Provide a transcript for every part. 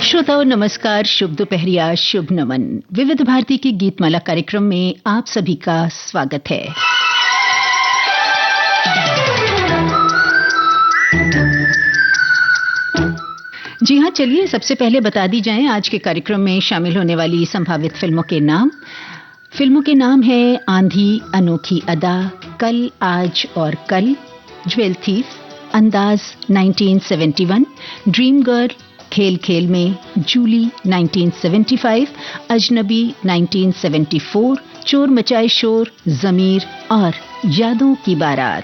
श्रोताओं नमस्कार, शुभ दोपहरिया, शुभ नमन। विविध भारती की गीतमाला कार्यक्रम में आप सभी का स्वागत है। जी हाँ, चलिए सबसे पहले बता दी जाएं आज के कार्यक्रम में शामिल होने वाली संभावित फिल्मों के नाम। फिल्मों के नाम है आंधी, अनोखी अदा, कल, आज और कल, ज्वेल थीफ, अंदाज 1971, ड्रीम गर्ल, खेल खेल में, जूली 1975, अजनबी 1974, चोर मचाए शोर, जमीर और यादों की बारात।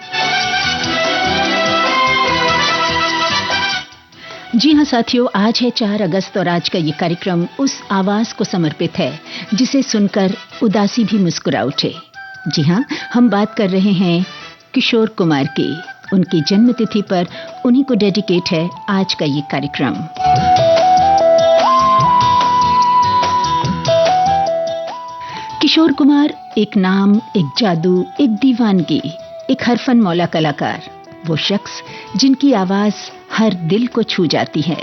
जी हाँ साथियों, आज है 4 अगस्त और आज का ये कार्यक्रम उस आवाज को समर्पित है जिसे सुनकर उदासी भी मुस्कुरा उठे। जी हाँ, हम बात कर रहे हैं किशोर कुमार की। उनकी जन्मतिथि पर उन्हीं को डेडिकेट है आज का ये कार्यक्रम। किशोर कुमार एक नाम, एक जादू, एक दीवानगी, एक हरफन मौला कलाकार, वो शख्स जिनकी आवाज हर दिल को छू जाती है।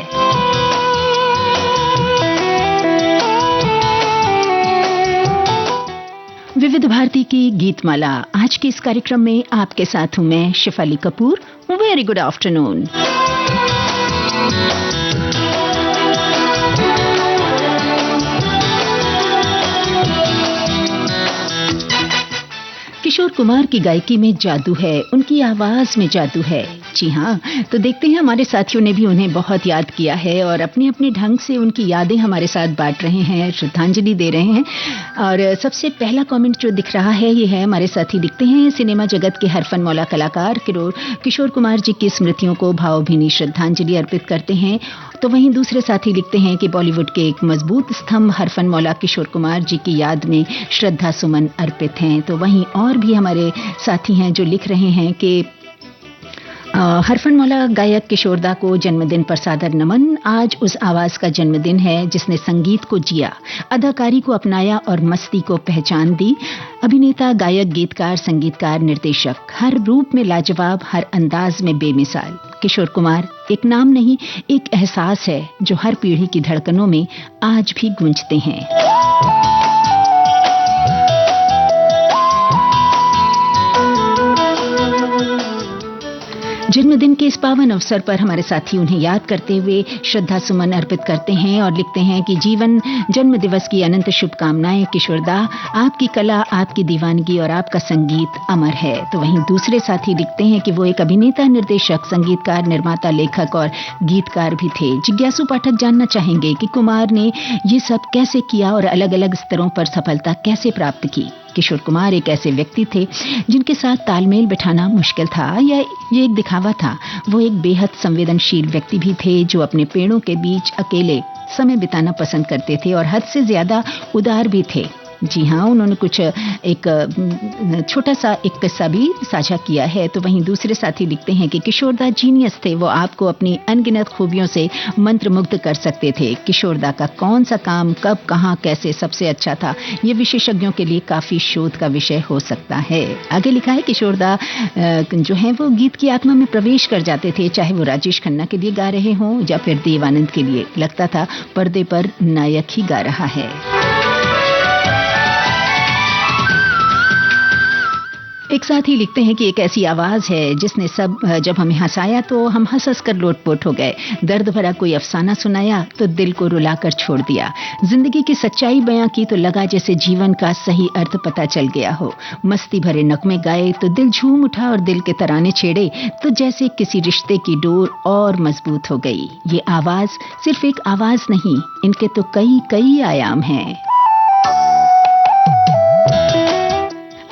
विविध भारती की गीतमाला आज के इस कार्यक्रम में आपके साथ हूं मैं Shifali Kapoor. Very good afternoon. Kishore Kumar की गायकी में जादू है, उनकी आवाज में जादू है। जी हाँ, तो देखते हैं हमारे साथियों ने भी उन्हें बहुत याद किया है और अपने अपने ढंग से उनकी यादें हमारे साथ बांट रहे हैं, श्रद्धांजलि दे रहे हैं। और सबसे पहला कमेंट जो दिख रहा है ये है, हमारे साथी लिखते हैं, सिनेमा जगत के हरफन मौला कलाकार किशोर कुमार जी की स्मृतियों को भावभीनी श्रद्धांजलि अर्पित करते हैं। तो वहीं दूसरे साथी लिखते हैं कि बॉलीवुड के एक मजबूत स्तंभ हरफन मौला किशोर कुमार जी की याद में श्रद्धा सुमन अर्पित हैं। तो वहीं और भी हमारे साथी हैं जो लिख रहे हैं कि हरफन मौला गायक किशोरदा को जन्मदिन पर सादर नमन। आज उस आवाज का जन्मदिन है जिसने संगीत को जिया, अदाकारी को अपनाया और मस्ती को पहचान दी। अभिनेता, गायक, गीतकार, संगीतकार, निर्देशक, हर रूप में लाजवाब, हर अंदाज में बेमिसाल। किशोर कुमार एक नाम नहीं, एक एहसास है जो हर पीढ़ी की धड़कनों में आज भी गूंजते हैं। जन्मदिन के इस पावन अवसर पर हमारे साथी उन्हें याद करते हुए श्रद्धा सुमन अर्पित करते हैं और लिखते हैं कि जीवन जन्म दिवस की अनंत शुभकामनाएं किशोरदा, आपकी कला, आपकी दीवानगी और आपका संगीत अमर है। तो वहीं दूसरे साथी लिखते हैं कि वो एक अभिनेता, निर्देशक, संगीतकार, निर्माता, लेखक और गीतकार भी थे। जिज्ञासु पाठक जानना चाहेंगे कि कुमार ने ये सब कैसे किया और अलग अलग स्तरों पर सफलता कैसे प्राप्त की। किशोर कुमार एक ऐसे व्यक्ति थे जिनके साथ तालमेल बिठाना मुश्किल था या ये एक दिखावा था। वो एक बेहद संवेदनशील व्यक्ति भी थे जो अपने पेड़ों के बीच अकेले समय बिताना पसंद करते थे और हद से ज्यादा उदार भी थे। जी हाँ, उन्होंने कुछ एक छोटा सा एक किस्सा भी साझा किया है। तो वहीं दूसरे साथी लिखते हैं कि किशोरदा जीनियस थे, वो आपको अपनी अनगिनत खूबियों से मंत्रमुग्ध कर सकते थे। किशोरदा का कौन सा काम कब कहाँ कैसे सबसे अच्छा था, ये विशेषज्ञों के लिए काफी शोध का विषय हो सकता है। आगे लिखा है किशोरदा जो है वो गीत की आत्मा में प्रवेश कर जाते थे, चाहे वो राजेश खन्ना के लिए गा रहे हों या फिर देव आनंद के लिए। लगता था पर्दे पर नायक ही गा रहा है। एक साथ ही लिखते हैं कि एक ऐसी आवाज है जिसने जब हमें हंसाया तो हम हंस हंस कर लोटपोट हो गए, दर्द भरा कोई अफसाना सुनाया तो दिल को रुलाकर छोड़ दिया, जिंदगी की सच्चाई बयां की तो लगा जैसे जीवन का सही अर्थ पता चल गया हो, मस्ती भरे नगमे गाए तो दिल झूम उठा और दिल के तराने छेड़े तो जैसे किसी रिश्ते की डोर और मजबूत हो गई। ये आवाज सिर्फ एक आवाज नहीं, इनके तो कई कई आयाम हैं।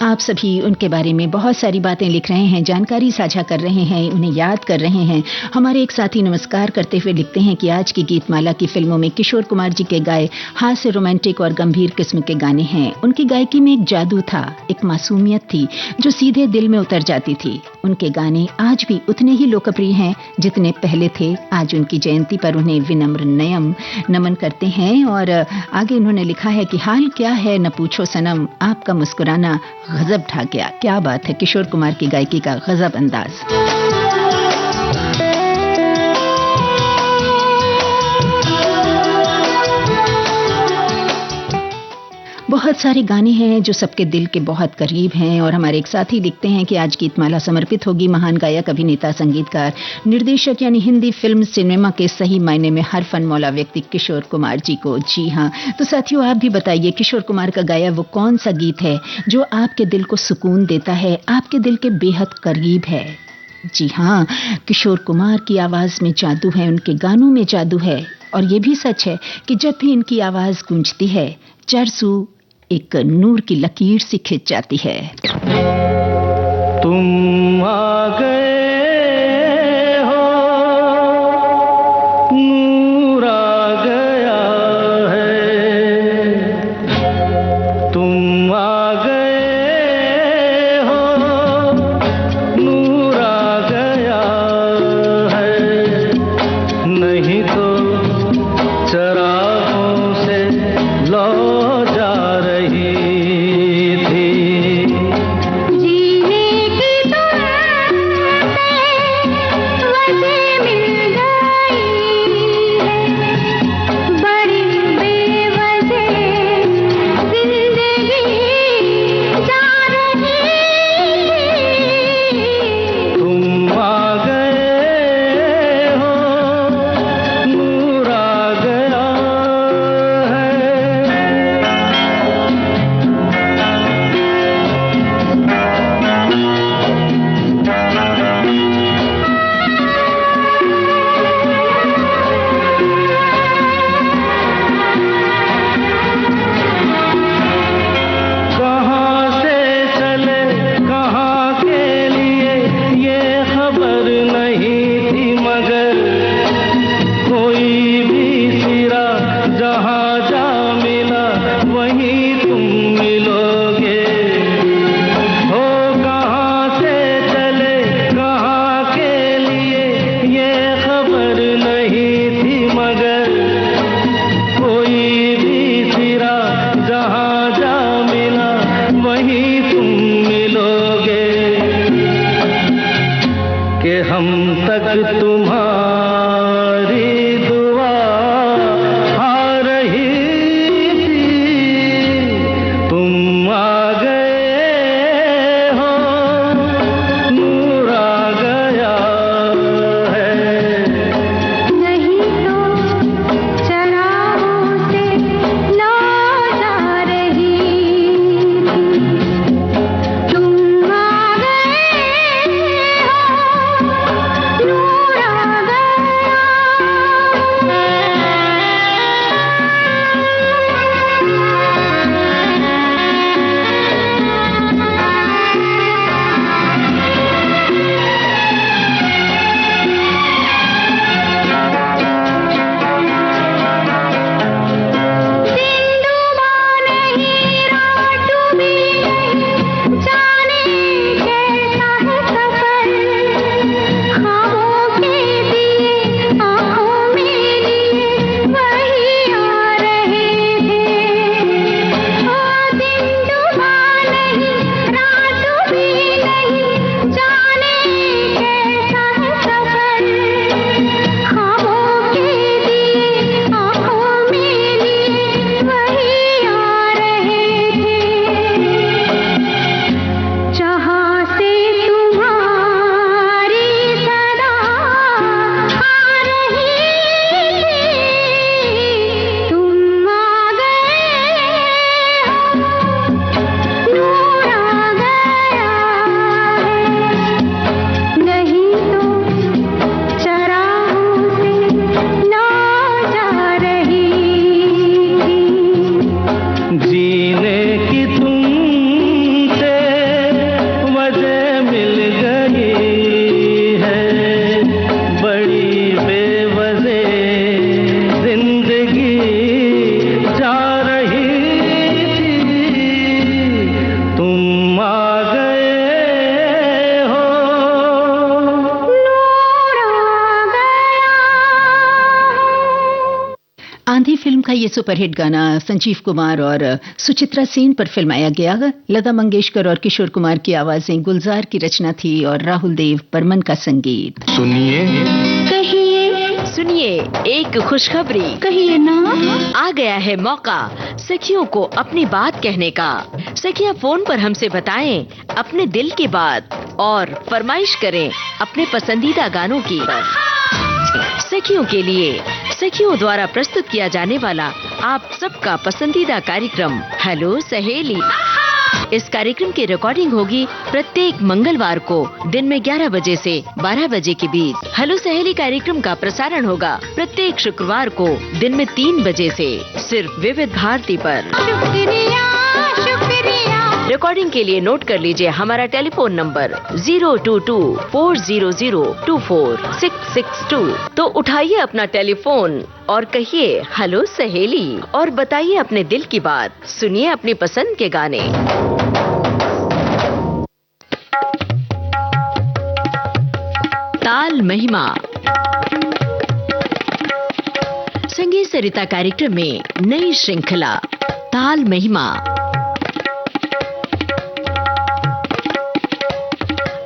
आप सभी उनके बारे में बहुत सारी बातें लिख रहे हैं, जानकारी साझा कर रहे हैं, उन्हें याद कर रहे हैं। हमारे एक साथी नमस्कार करते हुए लिखते हैं कि आज की गीतमाला की फिल्मों में किशोर कुमार जी के गाए हास्य, रोमांटिक और गंभीर किस्म के गाने हैं। उनकी गायकी में एक जादू था, एक मासूमियत थी जो सीधे दिल में उतर जाती थी। उनके गाने आज भी उतने ही लोकप्रिय हैं जितने पहले थे। आज उनकी जयंती पर उन्हें विनम्र नमन करते हैं। और आगे उन्होंने लिखा है कि हाल क्या है न पूछो सनम, आपका मुस्कुराना गजब ढा गया। क्या बात है, किशोर कुमार की गायकी का गजब अंदाज। बहुत सारे गाने हैं जो सबके दिल के बहुत करीब हैं और हमारे एक साथी लिखते हैं कि आज गीतमाला समर्पित होगी महान गायक, अभिनेता, संगीतकार, निर्देशक यानी हिंदी फिल्म सिनेमा के सही मायने में हर फन मौला व्यक्ति किशोर कुमार जी को। जी हाँ, तो साथियों आप भी बताइए किशोर कुमार का गाया वो कौन सा गीत है जो आपके दिल को सुकून देता है, आपके दिल के बेहद करीब है। जी हाँ, किशोर कुमार की आवाज में जादू है, उनके गानों में जादू है और ये भी सच है कि जब भी इनकी आवाज गूंजती है चरसू एक नूर की लकीर सी खिंच जाती है। तुम आ गए हो, नूर आ गया है, तुम आ गए हो, नूर आ गया है, नहीं तो चरागों से लौ जा रही थी। आंधी फिल्म का ये सुपरहिट गाना संजीव कुमार और सुचित्रा सेन पर फिल्माया गया। लता मंगेशकर और किशोर कुमार की आवाजें, गुलजार की रचना थी और राहुल देव बर्मन का संगीत। सुनिए कहिए, सुनिए एक खुशखबरी, कहिए ना। आ गया है मौका सखियों को अपनी बात कहने का। सखियां फोन पर हमसे बताएं अपने दिल की बात और फरमाइश करें अपने पसंदीदा गानों की। सखियों के लिए सखियों द्वारा प्रस्तुत किया जाने वाला आप सबका पसंदीदा कार्यक्रम हेलो सहेली। इस कार्यक्रम की रिकॉर्डिंग होगी प्रत्येक मंगलवार को दिन में 11 बजे से 12 बजे के बीच। हेलो सहेली कार्यक्रम का प्रसारण होगा प्रत्येक शुक्रवार को दिन में 3 बजे से सिर्फ विविध भारती पर। रिकॉर्डिंग के लिए नोट कर लीजिए हमारा टेलीफोन नंबर 02240024662। तो उठाइए अपना टेलीफोन और कहिए हेलो सहेली और बताइए अपने दिल की बात। सुनिए अपनी पसंद के गाने। ताल महिमा संगीत सरिता कार्यक्रम में नई श्रृंखला ताल महिमा।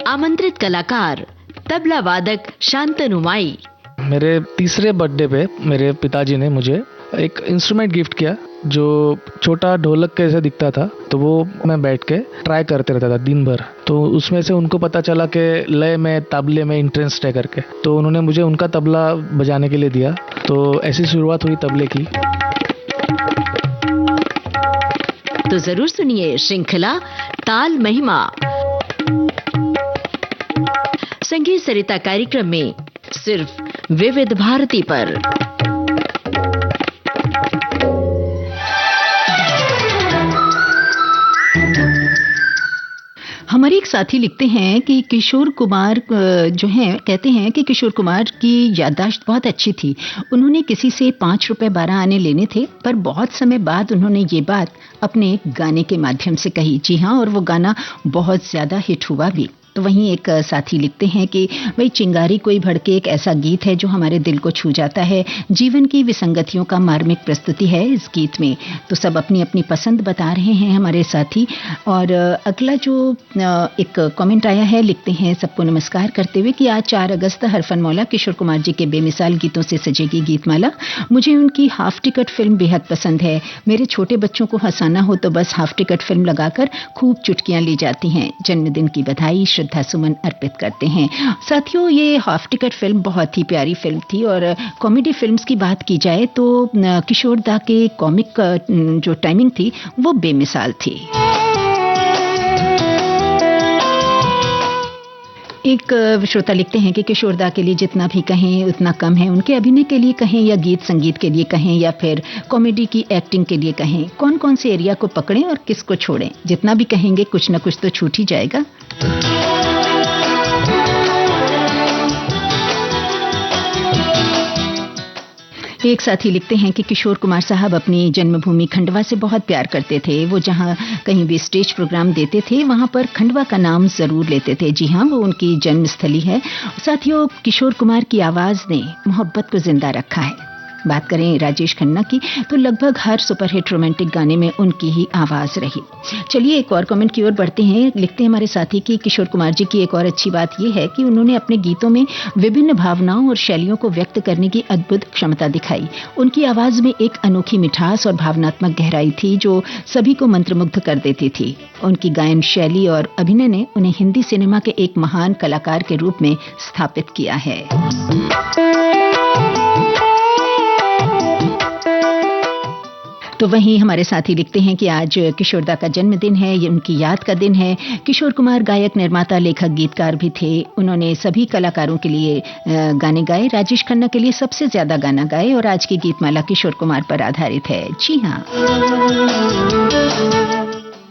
आमंत्रित कलाकार तबला वादक शांतनु माई। मेरे तीसरे बर्थडे पे मेरे पिताजी ने मुझे एक इंस्ट्रूमेंट गिफ्ट किया जो छोटा ढोलक कैसे दिखता था। तो वो मैं बैठ के ट्राई करते रहता था दिन भर। तो उसमें से उनको पता चला कि लय में तबले में इंटरेस्ट है करके, तो उन्होंने मुझे उनका तबला बजाने के लिए दिया। तो ऐसी शुरुआत हुई तबले की। तो जरूर सुनिए श्रृंखला ताल महिमा संगीत सरिता कार्यक्रम में सिर्फ विविध भारती पर। हमारे एक साथी लिखते हैं कि किशोर कुमार जो हैं कहते हैं कि किशोर कुमार की याददाश्त बहुत अच्छी थी। उन्होंने किसी से 5 रुपए 12 आने लेने थे, पर बहुत समय बाद उन्होंने ये बात अपने गाने के माध्यम से कही। जी हाँ, और वो गाना बहुत ज्यादा हिट हुआ भी। तो वहीं एक साथी लिखते हैं कि भाई चिंगारी कोई भड़के एक ऐसा गीत है जो हमारे दिल को छू जाता है। जीवन की विसंगतियों का मार्मिक प्रस्तुति है इस गीत में। तो सब अपनी अपनी पसंद बता रहे हैं हमारे साथी। और अगला जो एक कमेंट आया है, लिखते हैं सबको नमस्कार करते हुए कि आज 4 अगस्त हरफन मौला किशोर कुमार जी के बेमिसाल गीतों से सजेगी गीतमाला। मुझे उनकी हाफ टिकट फिल्म बेहद पसंद है। मेरे छोटे बच्चों को हंसाना हो तो बस हाफ टिकट फिल्म लगाकर खूब चुटकियां ली जाती हैं। जन्मदिन की बधाई श्रद्धा सुमन अर्पित करते हैं। साथियों, ये हाफ टिकट फिल्म बहुत ही प्यारी फिल्म थी। और कॉमेडी फिल्म्स की बात की जाए तो किशोर दा के कॉमिक जो टाइमिंग थी वो बेमिसाल थी। एक श्रोता लिखते हैं कि किशोर दा के लिए जितना भी कहें उतना कम है। उनके अभिनय के लिए कहें या गीत संगीत के लिए कहें या फिर कॉमेडी की एक्टिंग के लिए कहें, कौन कौन से एरिया को पकड़ें और किसको छोड़ें, जितना भी कहेंगे कुछ न कुछ तो छूट ही जाएगा। एक साथी लिखते हैं कि किशोर कुमार साहब अपनी जन्मभूमि खंडवा से बहुत प्यार करते थे। वो जहां कहीं भी स्टेज प्रोग्राम देते थे वहां पर खंडवा का नाम जरूर लेते थे। जी हाँ, वो उनकी जन्मस्थली है। साथियों, किशोर कुमार की आवाज ने मोहब्बत को जिंदा रखा है। बात करें राजेश खन्ना की तो लगभग हर सुपरहिट रोमांटिक गाने में उनकी ही आवाज रही। चलिए एक और कमेंट की ओर बढ़ते हैं। लिखते हैं हमारे साथी कि किशोर कुमार जी की एक और अच्छी बात यह है कि उन्होंने अपने गीतों में विभिन्न भावनाओं और शैलियों को व्यक्त करने की अद्भुत क्षमता दिखाई। उनकी आवाज में एक अनोखी मिठास और भावनात्मक गहराई थी जो सभी को मंत्रमुग्ध कर देती थी। उनकी गायन शैली और अभिनय ने उन्हें हिंदी सिनेमा के एक महान कलाकार के रूप में स्थापित किया है। तो वहीं हमारे साथी लिखते हैं कि आज किशोर दा का जन्मदिन है, ये उनकी याद का दिन है। किशोर कुमार गायक, निर्माता, लेखक, गीतकार भी थे। उन्होंने सभी कलाकारों के लिए गाने गाए। राजेश खन्ना के लिए सबसे ज्यादा गाना गाए और आज की गीतमाला किशोर कुमार पर आधारित है। जी हाँ।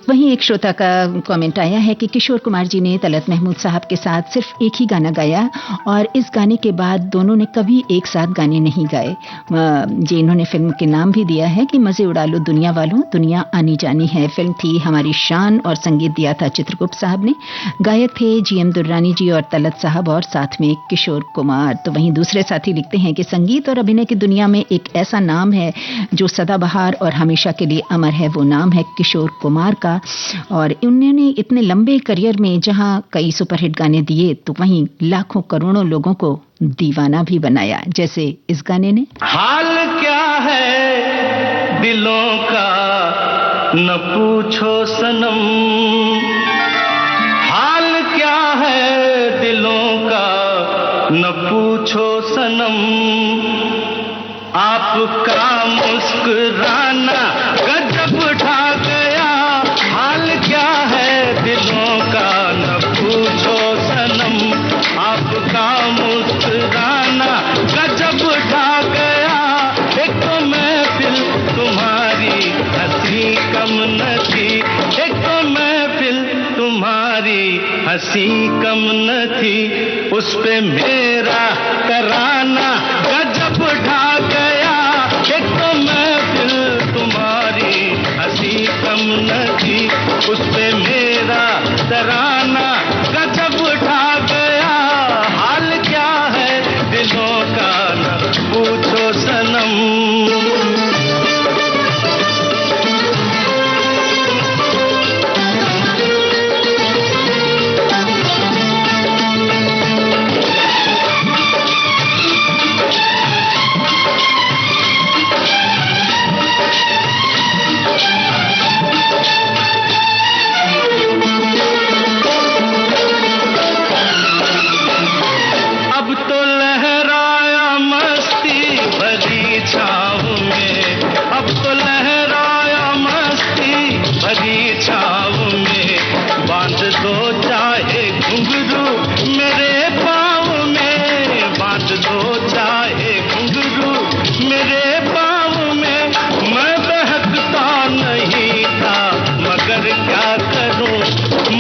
वहीं एक श्रोता का कमेंट आया है कि किशोर कुमार जी ने तलत महमूद साहब के साथ सिर्फ एक ही गाना गाया और इस गाने के बाद दोनों ने कभी एक साथ गाने नहीं गाए। जी, इन्होंने फिल्म के नाम भी दिया है कि मजे उड़ा लो दुनिया वालों, दुनिया आनी जानी है। फिल्म थी हमारी शान और संगीत दिया था चित्रगुप्त साहब ने। गायक थे GM दुर्रानी जी और तलत साहब और साथ में किशोर कुमार। तो वहीं दूसरे साथी लिखते हैं कि संगीत और अभिनय की दुनिया में एक ऐसा नाम है जो सदाबहार और हमेशा के लिए अमर है। वो नाम है किशोर कुमार का। और उन्होंने इतने लंबे करियर में जहां कई सुपरहिट गाने दिए तो वहीं लाखों करोड़ों लोगों को दीवाना भी बनाया, जैसे इस गाने ने। हाल क्या है दिलों का न पूछो सनम, हाल क्या है दिलों का न पूछो सनम। आपका मुस्कुराना गजब ढा गया, हाल क्या है दिलों का न पूछो सनम। आपका मुस्कुराना गजब ढा गया, एक तो महफिल तुम्हारी हंसी कम न थी, एक तो महफिल तुम्हारी हंसी कम न थी, उस पे मेरा तराना गजब ढा गया। एक तो महफिल तुम्हारी हंसी कम न थी, उस पे मेरा तराना गजब ढा गया, हाल क्या है दिलों का न पूछो सनम। अब तो लहराया मस्ती भरी छाँव में, अब तो लहराया मस्ती भरी छाँव में, बांध दो चाहे घुंघरू मेरे पाँव में, बांध दो चाहे घुंघरू मेरे पाँव में। मैं बहकता नहीं था मगर क्या करूं,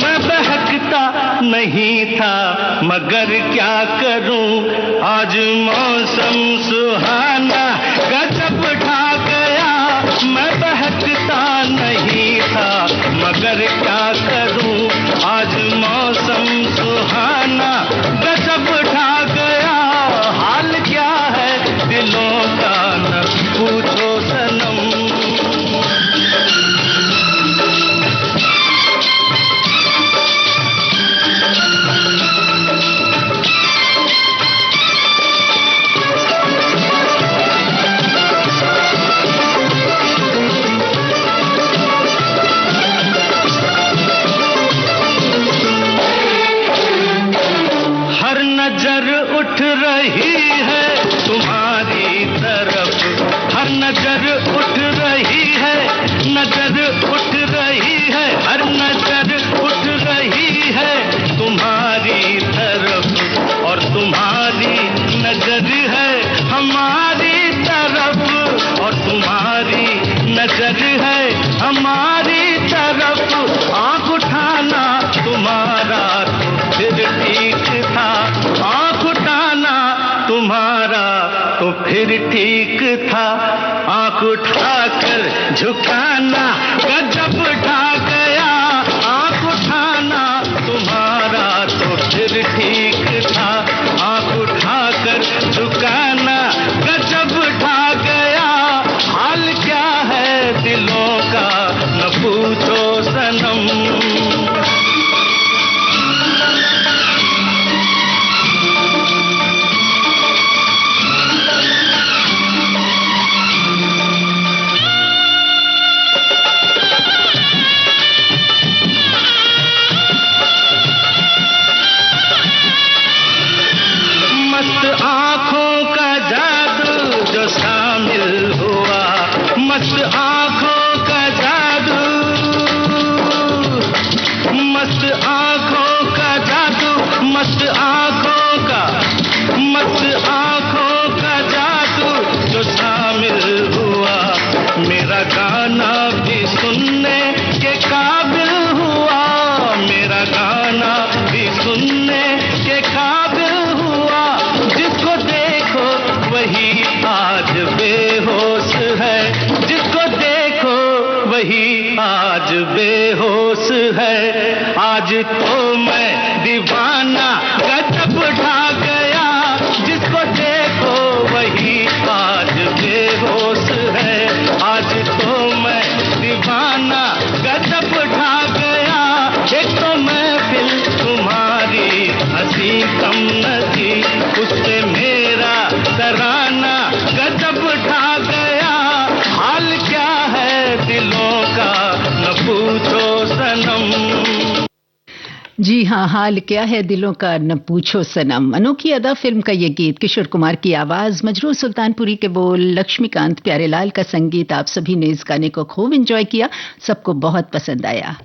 मैं बहकता नहीं था मगर क्या करूं, आज मौसम सुहाना गजब ढा गया। मैं बहकता नहीं था मगर क्या करूं, आज मौसम सुहाना गजब ढा गया, हाल क्या है दिलों का न पूछो सनम। हर नजर उठ रही है तुम्हारी तरफ, हर नजर उठ रही है, नजर उठ रही है, हर नजर उठ रही है तुम्हारी तरफ, और तुम्हारी नजर है हमारी तरफ, और तुम्हारी नजर है हमारी तरफ। आँख उठाना तुम्हारा तो फिर ठीक था, आँख उठाना तुम्हारा तो फिर ठीक था, आँख उठाकर झुकाना गजब ढा गया, आँख उठाना तुम्हारा तो फिर ठीक था, आँख उठाकर झुकाना गजब ढा गया, हाल क्या है दिलों का न पूछो सनम। मस्त आँखों का जादू जो शामिल हुआ, मस्त आँखों का जादू, मस्त आँखों का जादू, मस्त आँखों का, मस्त आँखों का जादू जो शामिल हुआ, मेरा गाना भी सुनने के काबिल हुआ, मेरा गाना भी सुनने के काबिल हुआ, जिसको देखो वही आज बेहोश है, जिसको देखो वही आज बेहोश है, आज तो मैं दीवाना गजब ढा गया, जिसको देखो वही आज बेहोश है, आज तो मैं दीवाना गजब ढा गया। एक तो महफिल तुम्हारी हंसी कम न थी, उससे मेरा तराना गजब ढा गया, हाल क्या है दिलों का जी हाँ, हाल क्या है दिलों का न पूछो सनम। अनोखी अदा फिल्म का ये गीत, किशोर कुमार की आवाज, मजरूर सुल्तानपुरी के बोल, लक्ष्मीकांत प्यारेलाल का संगीत। आप सभी ने इस गाने को खूब एंजॉय किया, सबको बहुत पसंद आया।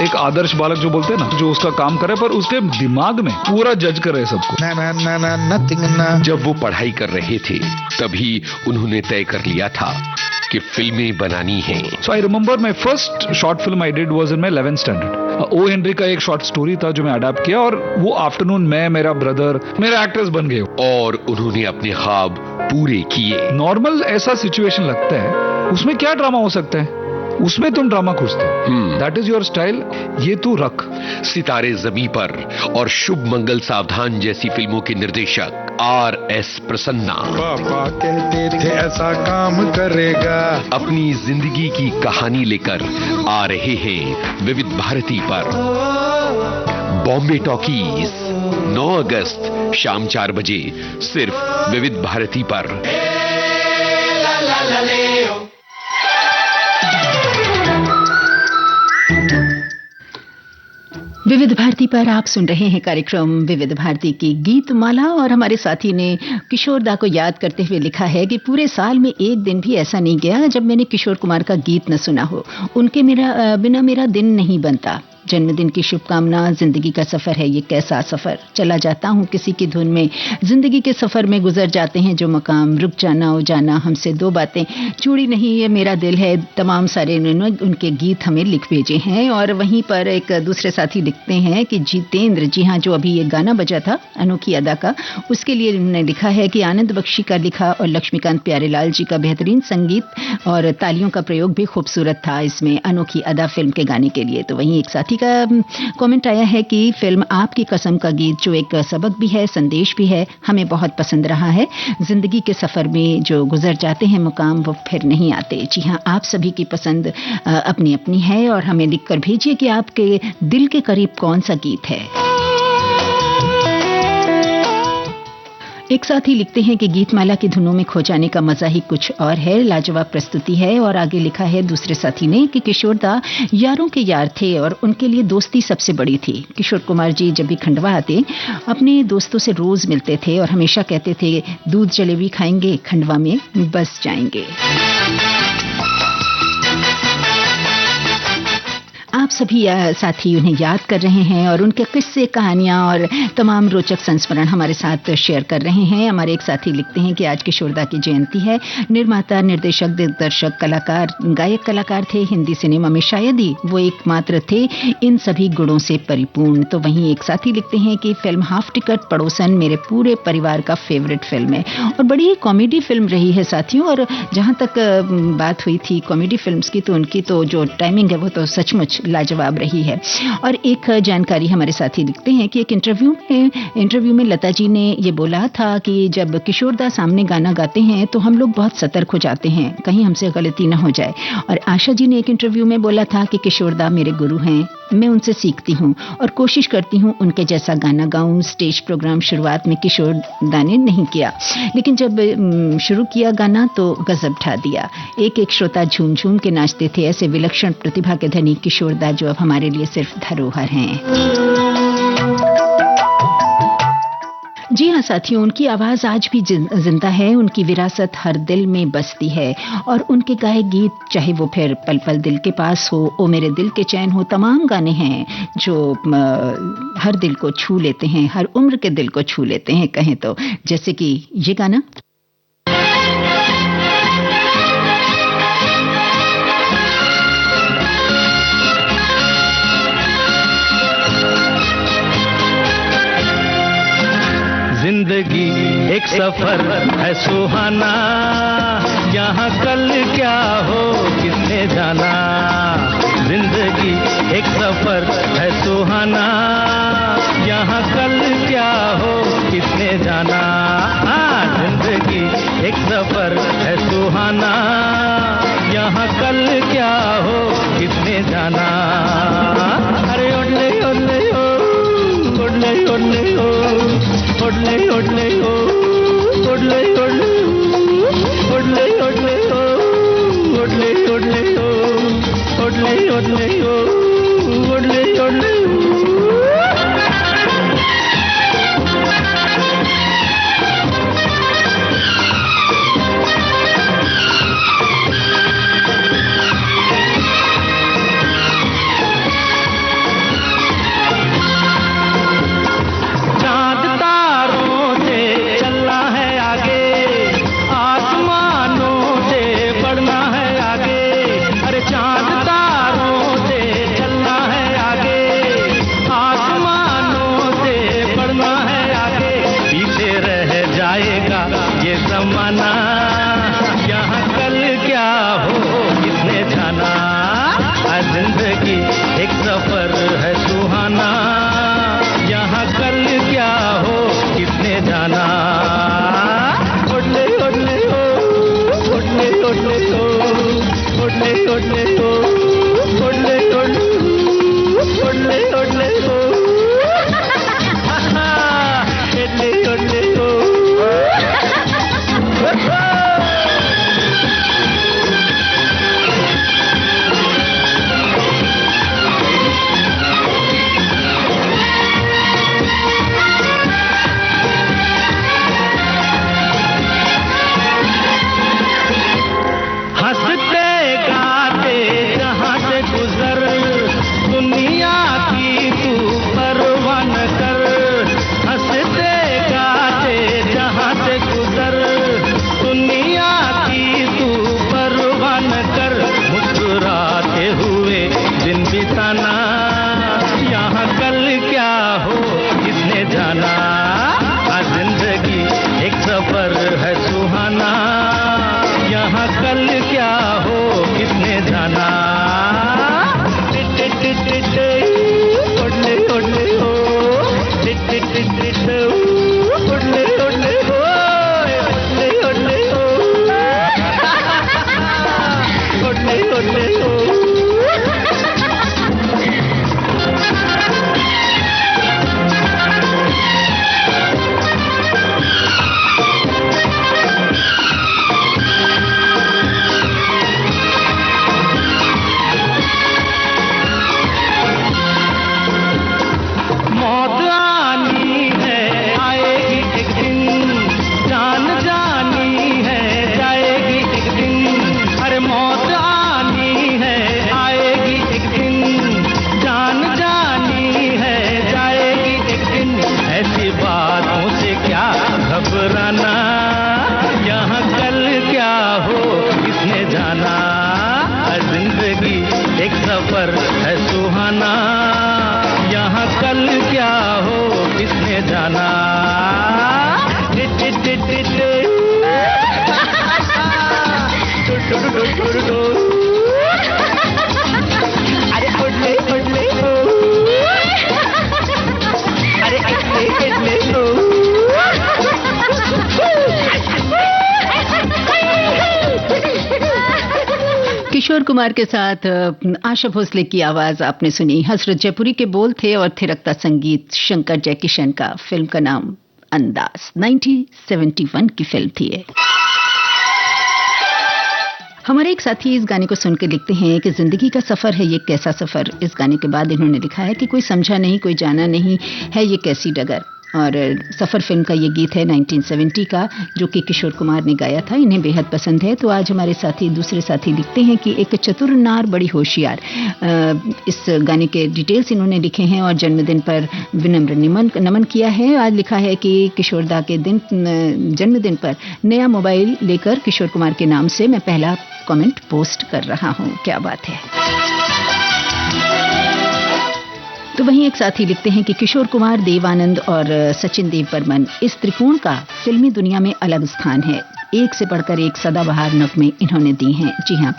एक आदर्श बालक जो बोलते हैं ना, जो उसका काम करे पर उसके दिमाग में पूरा जज करे सबको। ना ना ना ना नथिंग ना। जब वो पढ़ाई कर रहे थे तभी उन्होंने तय कर लिया था कि फिल्में बनानी है। So I remember my first short film I did was in my 11th standard. O Henry का एक शॉर्ट स्टोरी था जो मैं अडैप्ट किया, और वो आफ्टरनून मैं, मेरा ब्रदर, मेरे एक्टर्स बन गए और उन्होंने अपने ख्वाब पूरे किए। नॉर्मल ऐसा सिचुएशन लगता है, उसमें क्या ड्रामा हो सकता है, उसमें तुम ड्रामा खोजते हो। दैट इज योर स्टाइल, ये तू रख। सितारे जमी पर और शुभ मंगल सावधान जैसी फिल्मों के निर्देशक R.S. प्रसन्ना पापा कहते थे ऐसा काम करेगा। अपनी जिंदगी की कहानी लेकर आ रहे हैं विविध भारती पर। बॉम्बे टॉकीज 9 अगस्त शाम 4 बजे सिर्फ विविध भारती पर। विविध भारती पर आप सुन रहे हैं कार्यक्रम विविध भारती की गीत माला, और हमारे साथी ने किशोर दा को याद करते हुए लिखा है कि पूरे साल में एक दिन भी ऐसा नहीं गया जब मैंने किशोर कुमार का गीत न सुना हो। उनके बिना मेरा दिन नहीं बनता। जन्मदिन की शुभकामना, जिंदगी का सफर है ये कैसा सफर, चला जाता हूँ किसी की धुन में, जिंदगी के सफर में गुजर जाते हैं जो मकाम, रुक जाना ओ जाना, हमसे दो बातें, चूड़ी नहीं ये मेरा दिल है, तमाम सारे उनके गीत हमें लिख भेजे हैं। और वहीं पर एक दूसरे साथी लिखते हैं कि जितेंद्र, जी हाँ, जो अभी ये गाना बजा था अनोखी अदा का, उसके लिए उन्होंने लिखा है कि आनंद बख्शी का लिखा और लक्ष्मीकांत प्यारेलाल जी का बेहतरीन संगीत और तालियों का प्रयोग भी खूबसूरत था इसमें अनोखी अदा फिल्म के गाने के लिए। तो वहीं एक साथी का कमेंट आया है कि फिल्म आपकी कसम का गीत, जो एक सबक भी है, संदेश भी है, हमें बहुत पसंद रहा है। जिंदगी के सफर में जो गुजर जाते हैं मुकाम, वो फिर नहीं आते। जी हाँ, आप सभी की पसंद अपनी अपनी है, और हमें लिखकर भेजिए कि आपके दिल के करीब कौन सा गीत है। एक साथी लिखते हैं कि गीतमाला की धुनों में खो जाने का मजा ही कुछ और है, लाजवाब प्रस्तुति है। और आगे लिखा है दूसरे साथी ने कि किशोर दा यारों के यार थे और उनके लिए दोस्ती सबसे बड़ी थी। किशोर कुमार जी जब भी खंडवा आते अपने दोस्तों से रोज मिलते थे और हमेशा कहते थे दूध जलेबी खाएंगे, खंडवा में बस जाएंगे। आप सभी साथी उन्हें याद कर रहे हैं और उनके किस्से, कहानियां और तमाम रोचक संस्मरण हमारे साथ शेयर कर रहे हैं। हमारे एक साथी लिखते हैं कि आज किशोरदा की जयंती है। निर्माता, निर्देशक, दिग्दर्शक, कलाकार, गायक कलाकार थे। हिंदी सिनेमा में शायद ही वो एकमात्र थे इन सभी गुणों से परिपूर्ण। तो वहीं एक साथी लिखते हैं कि फिल्म हाफ टिकट पड़ोसन मेरे पूरे परिवार का फेवरेट फिल्म है और बड़ी ही कॉमेडी फिल्म रही है साथियों। और जहां तक बात हुई थी कॉमेडी फिल्म्स की, तो उनकी तो जो टाइमिंग है वो तो सचमुच लाजवाब रही है। और एक जानकारी हमारे साथी लिखते हैं कि एक इंटरव्यू में लता जी ने ये बोला था कि जब किशोरदा सामने गाना गाते हैं तो हम लोग बहुत सतर्क हो जाते हैं, कहीं हमसे गलती ना हो जाए। और आशा जी ने एक इंटरव्यू में बोला था कि किशोरदा मेरे गुरु हैं, मैं उनसे सीखती हूँ और कोशिश करती हूँ उनके जैसा गाना गाऊं। स्टेज प्रोग्राम शुरुआत में किशोरदा ने नहीं किया, लेकिन जब शुरू किया गाना तो गजब ढा दिया। एक एक श्रोता झूम झूम के नाचते थे। ऐसे विलक्षण प्रतिभा के धनी किशोरदा जो अब हमारे लिए सिर्फ धरोहर हैं। जी हाँ साथियों, उनकी आवाज आज भी जिंदा है, उनकी विरासत हर दिल में बसती है और उनके गाए गीत, चाहे वो फिर पल पल दिल के पास हो, ओ मेरे दिल के चैन हो, तमाम गाने हैं जो हर दिल को छू लेते हैं, हर उम्र के दिल को छू लेते हैं कहें तो। जैसे कि ये गाना, जिंदगी एक सफर है सुहाना, यहाँ कल क्या हो किसने जाना। जिंदगी एक सफर है सुहाना, यहाँ कल क्या हो किसने जाना। जिंदगी एक सफर है सुहाना, यहाँ कल क्या हो किसने जाना। अरे ओडले ओडले ओ, ओडले ओडले ओ, ओडले ओडले ओ, ओडले ओडले ओ, ओडले ओडले ओ, ओडले ओडले ओ, ओडले ओडले ओ, ओडले ओढ़ले किशोर कुमार के साथ आशा भोसले की आवाज आपने सुनी। हसरत जयपुरी के बोल थे और थिरकता संगीत शंकर जयकिशन का। फिल्म का नाम अंदाज, 1971 की फिल्म थी ये। हमारे एक साथी इस गाने को सुनकर लिखते हैं कि जिंदगी का सफर है ये कैसा सफर। इस गाने के बाद इन्होंने लिखा है कि कोई समझा नहीं कोई जाना नहीं है ये कैसी डगर। और सफ़र फिल्म का ये गीत है 1970 का, जो कि किशोर कुमार ने गाया था। इन्हें बेहद पसंद है। तो आज हमारे साथी दूसरे साथी लिखते हैं कि एक चतुर नार बड़ी होशियार। इस गाने के डिटेल्स इन्होंने लिखे हैं और जन्मदिन पर विनम्र नमन किया है। आज लिखा है कि किशोरदा के जन्मदिन पर नया मोबाइल लेकर किशोर कुमार के नाम से मैं पहला कमेंट पोस्ट कर रहा हूँ। क्या बात है। तो वहीं एक साथी लिखते हैं कि किशोर कुमार, देव आनंद और सचिन देव बर्मन, इस त्रिकोण का फिल्मी दुनिया में अलग स्थान है। एक से बढ़कर एक सदाबहार नगमे इन्होंने दी हैं। जी हाँ।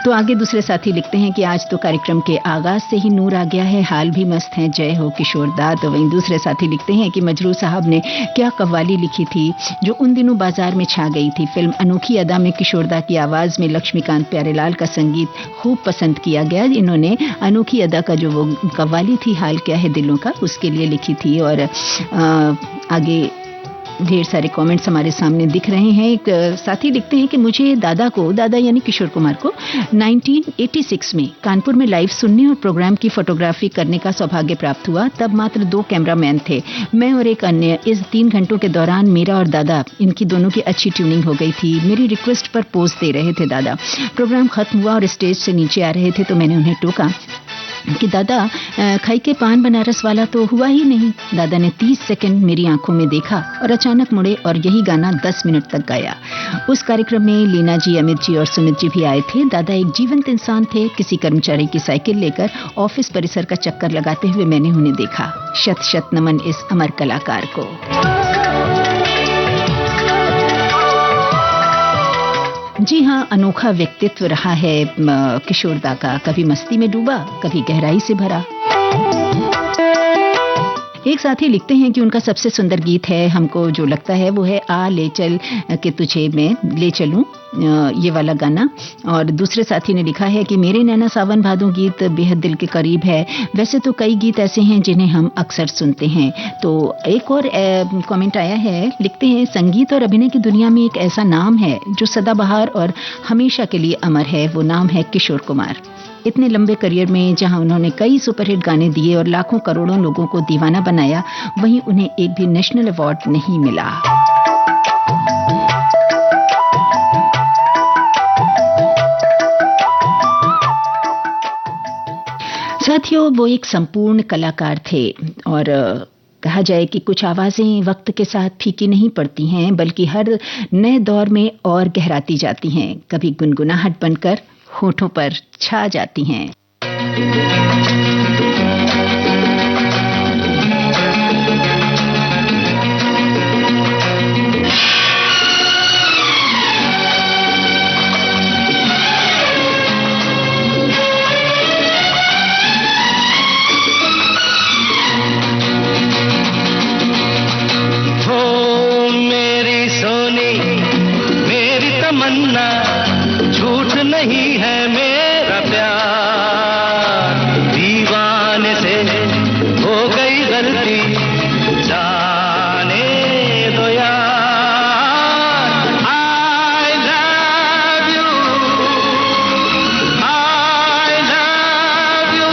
तो आगे दूसरे साथी लिखते हैं कि आज तो कार्यक्रम के आगाज से ही नूर आ गया है, हाल भी मस्त है, जय हो किशोरदा। तो वहीं दूसरे साथी लिखते हैं कि मजरू साहब ने क्या कव्वाली लिखी थी जो उन दिनों बाजार में छा गई थी। फिल्म अनोखी अदा में किशोरदा की आवाज में लक्ष्मीकांत प्यारेलाल का संगीत खूब पसंद किया गया। इन्होंने अनोखी अदा का जो वो कव्वाली थी, हाल क्या है दिलों का, उसके लिए लिखी थी। और आगे ढेर सारे कमेंट्स हमारे सामने दिख रहे हैं। एक साथी लिखते हैं कि मुझे दादा यानी किशोर कुमार को 1986 में कानपुर में लाइव सुनने और प्रोग्राम की फोटोग्राफी करने का सौभाग्य प्राप्त हुआ। तब मात्र 2 कैमरामैन थे, मैं और एक अन्य। इस 3 घंटों के दौरान मेरा और दादा, इनकी दोनों की अच्छी ट्यूनिंग हो गई थी। मेरी रिक्वेस्ट पर पोज दे रहे थे दादा। प्रोग्राम खत्म हुआ और स्टेज से नीचे आ रहे थे तो मैंने उन्हें टोका कि दादा, खाई के पान बनारस वाला तो हुआ ही नहीं। दादा ने 30 सेकंड मेरी आंखों में देखा और अचानक मुड़े और यही गाना 10 मिनट तक गाया। उस कार्यक्रम में लीना जी, अमित जी और सुमित जी भी आए थे। दादा एक जीवंत इंसान थे। किसी कर्मचारी की साइकिल लेकर ऑफिस परिसर का चक्कर लगाते हुए मैंने उन्हें देखा। शत शत नमन इस अमर कलाकार को। जी हाँ, अनोखा व्यक्तित्व रहा है किशोर दा का। कभी मस्ती में डूबा, कभी गहराई से भरा। एक साथी लिखते हैं कि उनका सबसे सुंदर गीत है, हमको जो लगता है वो है आ ले चल के तुझे मैं ले चलूं, ये वाला गाना। और दूसरे साथी ने लिखा है कि मेरे नैना सावन भादों गीत बेहद दिल के करीब है। वैसे तो कई गीत ऐसे हैं जिन्हें हम अक्सर सुनते हैं। तो एक और कमेंट आया है, लिखते हैं संगीत और अभिनय की दुनिया में एक ऐसा नाम है जो सदाबहार और हमेशा के लिए अमर है। वो नाम है किशोर कुमार। इतने लंबे करियर में जहां उन्होंने कई सुपरहिट गाने दिए और लाखों करोड़ों लोगों को दीवाना बनाया, वहीं उन्हें एक भी नेशनल अवार्ड नहीं मिला। साथियों, वो एक संपूर्ण कलाकार थे और कहा जाए कि कुछ आवाजें वक्त के साथ फीकी नहीं पड़ती हैं, बल्कि हर नए दौर में और गहराती जाती हैं। कभी गुनगुनाहट बनकर होठों पर छा जाती हैं। तमन्ना झूठ नहीं है मेरा प्यार, दीवाने से हो गई गलती जाने दो यार। I love you, I love you।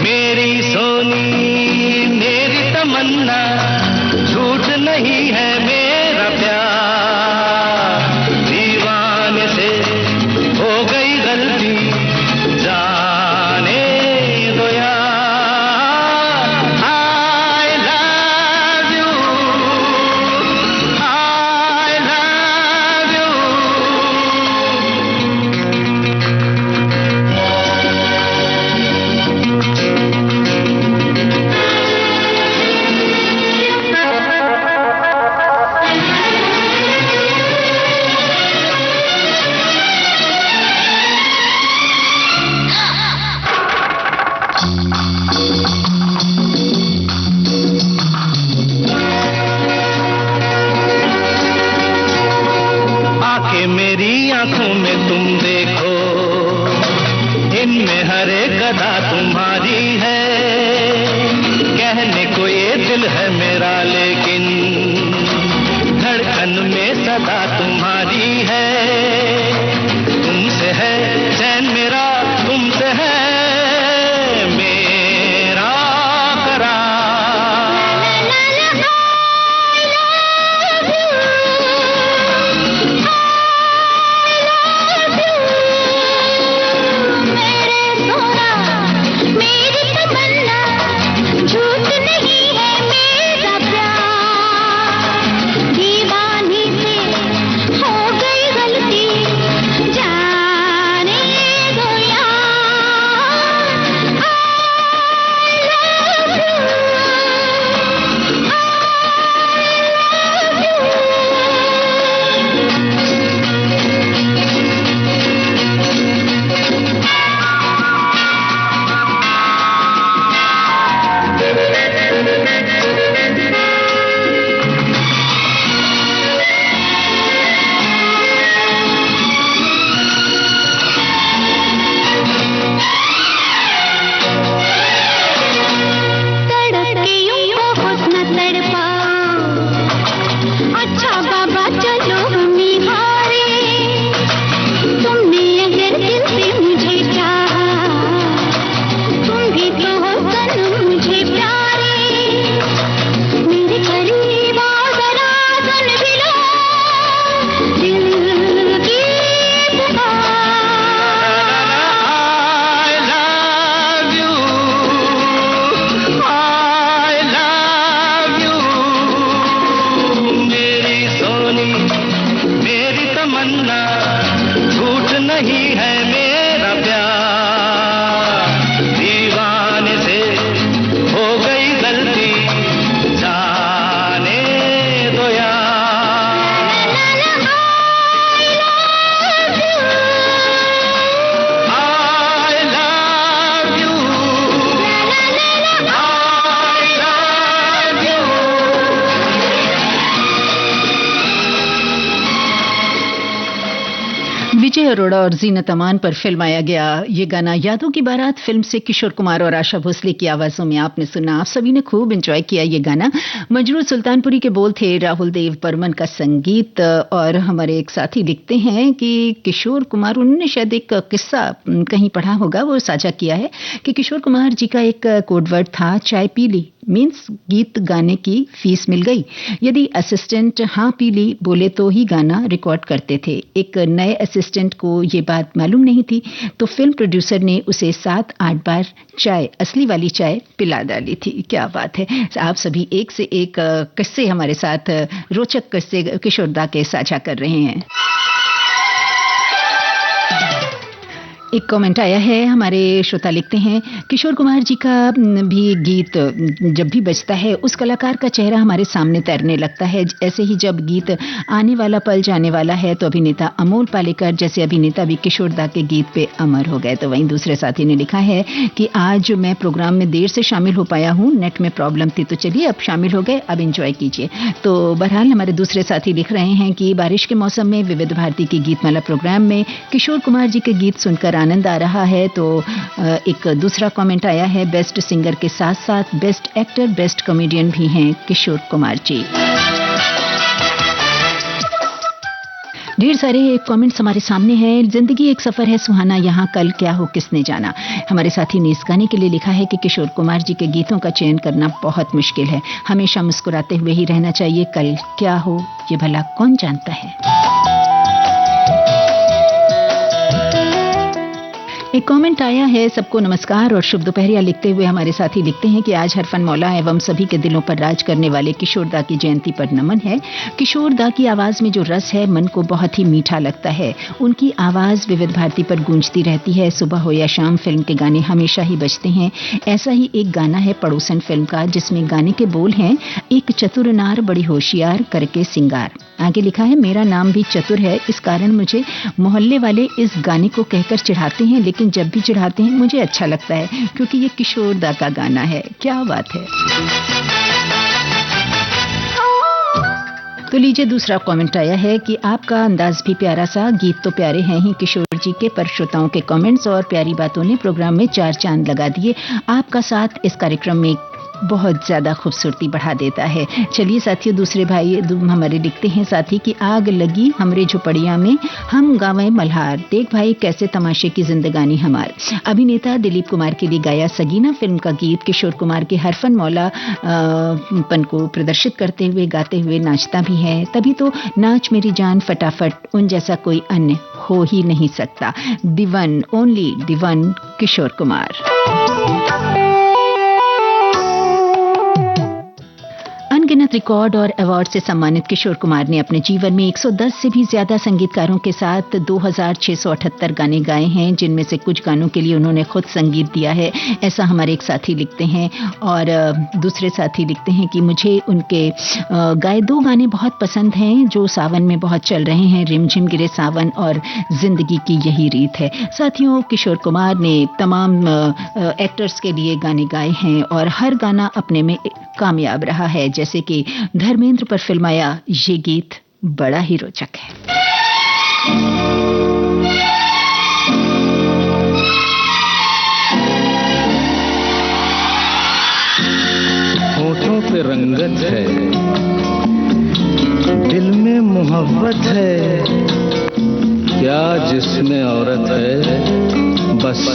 मेरी सोनी मेरी तमन्ना झूठ नहीं है मेरा प्यार, दीवाने से हो गई गलती जाने दो यार। I love you, I love you। आके मेरी आंखों में तुम देखो, इनमें हर एक अदा तुम्हारी है। कहने को ये दिल है मेरा, लेकिन धड़कन में सदा तुम्हारी है। तुमसे है चैन मेरा, तुमसे है मेरा करार। झूठ नहीं है मेरा प्यार, दीवानी से हो गई गलती अच्छा बाबा चलो हमें हारे, तुमने अगर दिल से मुझे चाहा, तुम भी तो हो सनम मुझे प्यारे, मेरे करीब आओ जरा सुन भी लो दिल की पुकार। झूठ नहीं है मेरा प्यार, दीवाने से हो गई गलती, जाने दो यार। I love you, I love you। विजय अरोड़ा और जीनत अमान पर फिल्माया गया ये गाना यादों की बारात फिल्म से किशोर कुमार और आशा भोसले की आवाजों में आपने सुना। आप सभी ने खूब एंजॉय किया ये गाना। मजरूर सुल्तानपुरी के बोल थे राहुल देव बर्मन का संगीत। और हमारे एक साथी लिखते हैं कि किशोर कुमार, उन्होंने शायद एक किस्सा कहीं पढ़ा होगा, वो साझा किया है कि किशोर कुमार जी का एक कोडवर्ड था चाय पी ली, मीन्स गीत गाने की फीस मिल गई। यदि असिस्टेंट हाँ पी ली बोले तो ही गाना रिकॉर्ड करते थे। एक नए असिस्टेंट को ये बात मालूम नहीं थी, तो फिल्म प्रोड्यूसर ने उसे 7-8 बार चाय, असली वाली चाय पिला डाली थी। क्या बात है। आप सभी एक से एक किस्से हमारे साथ, रोचक किस्से किशोर दा के साझा कर रहे हैं। एक कमेंट आया है, हमारे श्रोता लिखते हैं किशोर कुमार जी का भी गीत जब भी बजता है उस कलाकार का चेहरा हमारे सामने तैरने लगता है। ऐसे ही जब गीत आने वाला पल जाने वाला है तो अभिनेता अमोल पालेकर जैसे अभिनेता भी किशोर दा के गीत पे अमर हो गए। तो वहीं दूसरे साथी ने लिखा है कि आज मैं प्रोग्राम में देर से शामिल हो पाया हूँ, नेट में प्रॉब्लम थी, तो चलिए अब शामिल हो गए, अब एंजॉय कीजिए। तो बहरहाल हमारे दूसरे साथी लिख रहे हैं कि बारिश के मौसम में विविध भारती की गीतमाला प्रोग्राम में किशोर कुमार जी के गीत सुनकर आनंद आ रहा है। तो एक दूसरा कमेंट आया है, बेस्ट सिंगर के साथ साथ बेस्ट एक्टर, बेस्ट कॉमेडियन भी हैं किशोर कुमार जी। ढेर सारे कमेंट्स हमारे सामने हैं। जिंदगी एक सफर है सुहाना, यहाँ कल क्या हो किसने जाना। हमारे साथी ने इस गाने के लिए लिखा है कि किशोर कुमार जी के गीतों का चयन करना बहुत मुश्किल है, हमेशा मुस्कुराते हुए ही रहना चाहिए, कल क्या हो ये भला कौन जानता है। एक कमेंट आया है, सबको नमस्कार और शुभ दोपहरिया लिखते हुए हमारे साथी लिखते हैं कि आज हरफन मौला एवं सभी के दिलों पर राज करने वाले किशोर दा की जयंती पर नमन है। किशोर दा की आवाज में जो रस है मन को बहुत ही मीठा लगता है। उनकी आवाज विविध भारती पर गूंजती रहती है, सुबह हो या शाम फिल्म के गाने हमेशा ही बजते हैं। ऐसा ही एक गाना है पड़ोसन फिल्म का, जिसमें गाने के बोल हैं, एक चतुर नार बड़ी होशियार करके सिंगार। आगे लिखा है, मेरा नाम भी चतुर है, इस कारण मुझे मोहल्ले वाले इस गाने को कहकर चिढ़ाते हैं, लेकिन जब भी चिढ़ाते हैं मुझे अच्छा लगता है क्योंकि ये किशोर दा का गाना है। क्या बात है। तो लीजिए दूसरा कमेंट आया है कि आपका अंदाज भी प्यारा सा, गीत तो प्यारे हैं ही किशोर जी के, पर श्रोताओं के कमेंट्स और प्यारी बातों ने प्रोग्राम में 4 चांद लगा दिए। आपका साथ इस कार्यक्रम में बहुत ज्यादा खूबसूरती बढ़ा देता है। चलिए साथियों, दूसरे भाई हमारे लिखते हैं साथी कि आग लगी हमरे झुपड़िया में, हम गावे मल्हार, देख भाई कैसे तमाशे की जिंदगानी हमार। अभिनेता दिलीप कुमार के लिए गाया सगीना फिल्म का गीत किशोर कुमार के हरफन मौला पन को प्रदर्शित करते हुए, गाते हुए नाचता भी है। तभी तो नाच मेरी जान फटाफट, उन जैसा कोई अन्य हो ही नहीं सकता। दिवन, ओनली दिवन किशोर कुमार। अनगिनत रिकॉर्ड और अवार्ड से सम्मानित किशोर कुमार ने अपने जीवन में 110 से भी ज्यादा संगीतकारों के साथ 2678 गाने गाए हैं, जिनमें से कुछ गानों के लिए उन्होंने खुद संगीत दिया है। ऐसा हमारे एक साथी लिखते हैं। और दूसरे साथी लिखते हैं कि मुझे उनके गाए 2 गाने बहुत पसंद हैं जो सावन में बहुत चल रहे हैं, रिमझिम गिरे सावन और जिंदगी की यही रीत है। साथियों, किशोर कुमार ने तमाम एक्टर्स के लिए गाने गाए हैं और हर गाना अपने में कामयाब रहा है। जैसे कि धर्मेंद्र पर फिल्माया ये गीत बड़ा ही रोचक है। होठों पे रंगत है, दिल में मोहब्बत है, क्या जिसमें औरत है, बस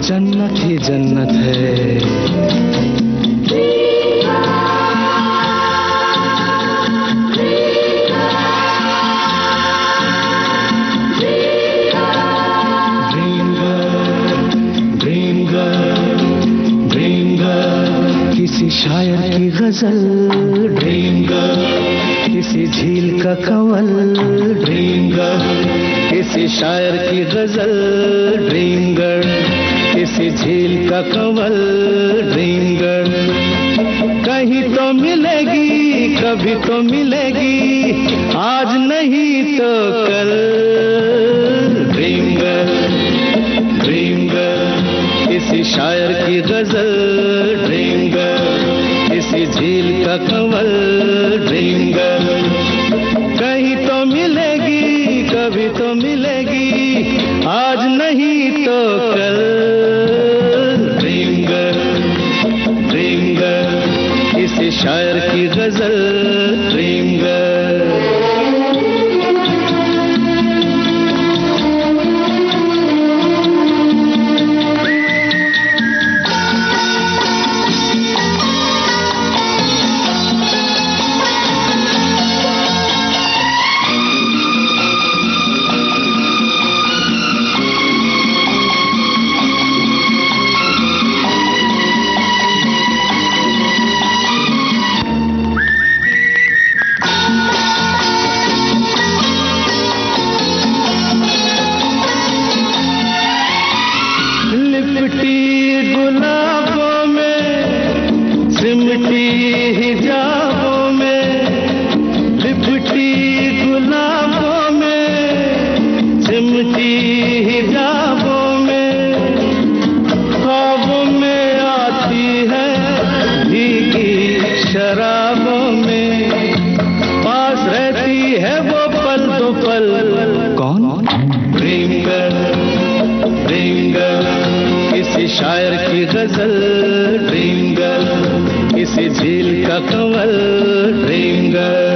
जन्नत ही जन्नत है। किसी शायर की गजल ड्रीम गर्ल, किसी झील का कंवल ड्रीम गर्ल, किसी शायर की गजल ड्रीम गर्ल, किसी झील का कंवल ड्रीम गर्ल। कहीं तो मिलेगी, कभी तो मिलेगी, आज नहीं तो कल। ड्रीम गर्ल, ड्रीम गर्ल, किसी शायर की गजल ड्रीम गर्ल, किसी झील का कंवल ड्रीम गर्ल। कहीं तो मिलेगी, कभी तो मिलेगी, आज नहीं तो कल। ड्रीम गर्ल, ड्रीम गर्ल, किसी शायर की गजल ड्रीम गर्ल। शायर की गजल ड्रीम गर्ल, किसी झील का कंवल ड्रीम गर्ल।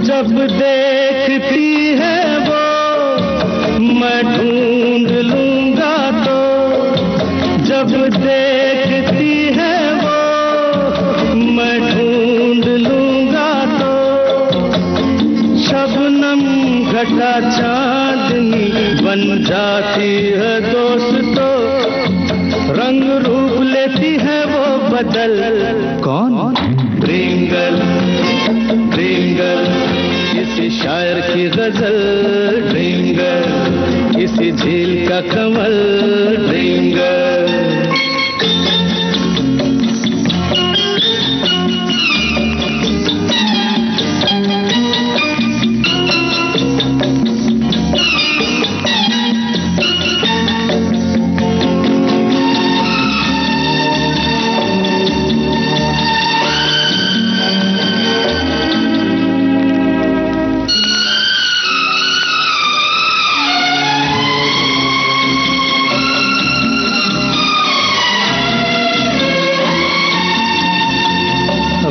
जब देखती है वो मैं ढूंढ लूंगा तो, जब देखती है वो मैं ढूंढ लूंगा तो। शबनम घटा चांदनी बन जाती है दोस्तों, रंग रूप लेती है वो बदल। कौन? ड्रीम गर्ल, ड्रीम गर्ल, किसी शायर की गजल ड्रीम गर्ल, किसी झील का कंवल ड्रीम गर्ल।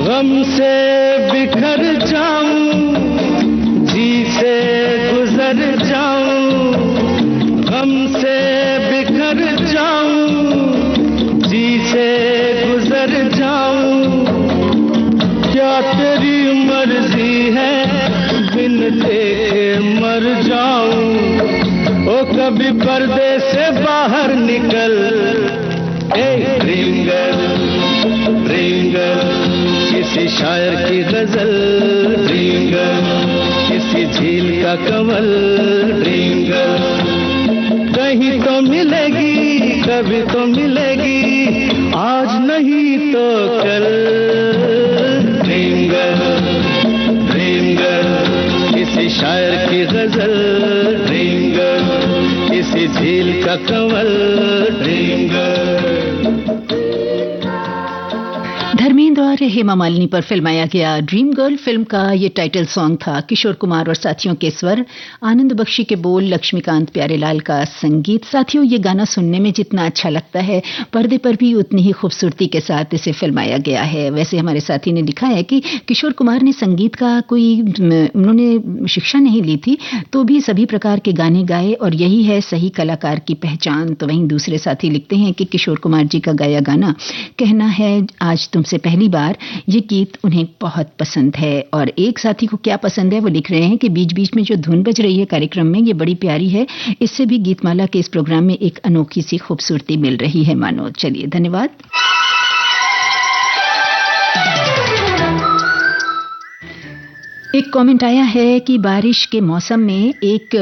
गम से बिखर जाऊं, जी से गुजर जाऊं, गम से बिखर जाऊं, जी से गुजर जाऊं। क्या तेरी मर्जी है बिन देखे मर जाऊं। ओ कभी पर्दे से बाहर निकल, a dream girl, dream girl, किसी शायर की गजल ड्रीम गर्ल, किसी झील का कंवल ड्रीम गर्ल। कहीं तो मिलेगी, कभी तो मिलेगी, आज नहीं तो कल। ड्रीम गर्ल, ड्रीम गर्ल, शायर की गजल ड्रीम गर्ल, किसी झील का कंवल ड्रीम गर्ल। धर्मेंद्र और हेमा मालिनी पर फिल्माया गया ड्रीम गर्ल फिल्म का ये टाइटल सॉन्ग था। किशोर कुमार और साथियों के स्वर, आनंद बख्शी के बोल, लक्ष्मीकांत प्यारेलाल का संगीत। साथियों, ये गाना सुनने में जितना अच्छा लगता है, पर्दे पर भी उतनी ही खूबसूरती के साथ इसे फिल्माया गया है। वैसे हमारे साथी ने लिखा है कि किशोर कुमार ने संगीत का उन्होंने शिक्षा नहीं ली थी, तो भी सभी प्रकार के गाने गाए और यही है सही कलाकार की पहचान। तो वहीं दूसरे साथी लिखते हैं कि किशोर कुमार जी का गाया गाना कहना है आज तुमसे पहली बार, ये गीत उन्हें बहुत पसंद है। और एक साथी को क्या पसंद है वो लिख रहे हैं कि बीच बीच में जो धुन बज रही है कार्यक्रम में, ये बड़ी प्यारी है, इससे भी गीतमाला के इस प्रोग्राम में एक अनोखी सी खूबसूरती मिल रही है मानो। चलिए, धन्यवाद। एक कमेंट आया है कि बारिश के मौसम में एक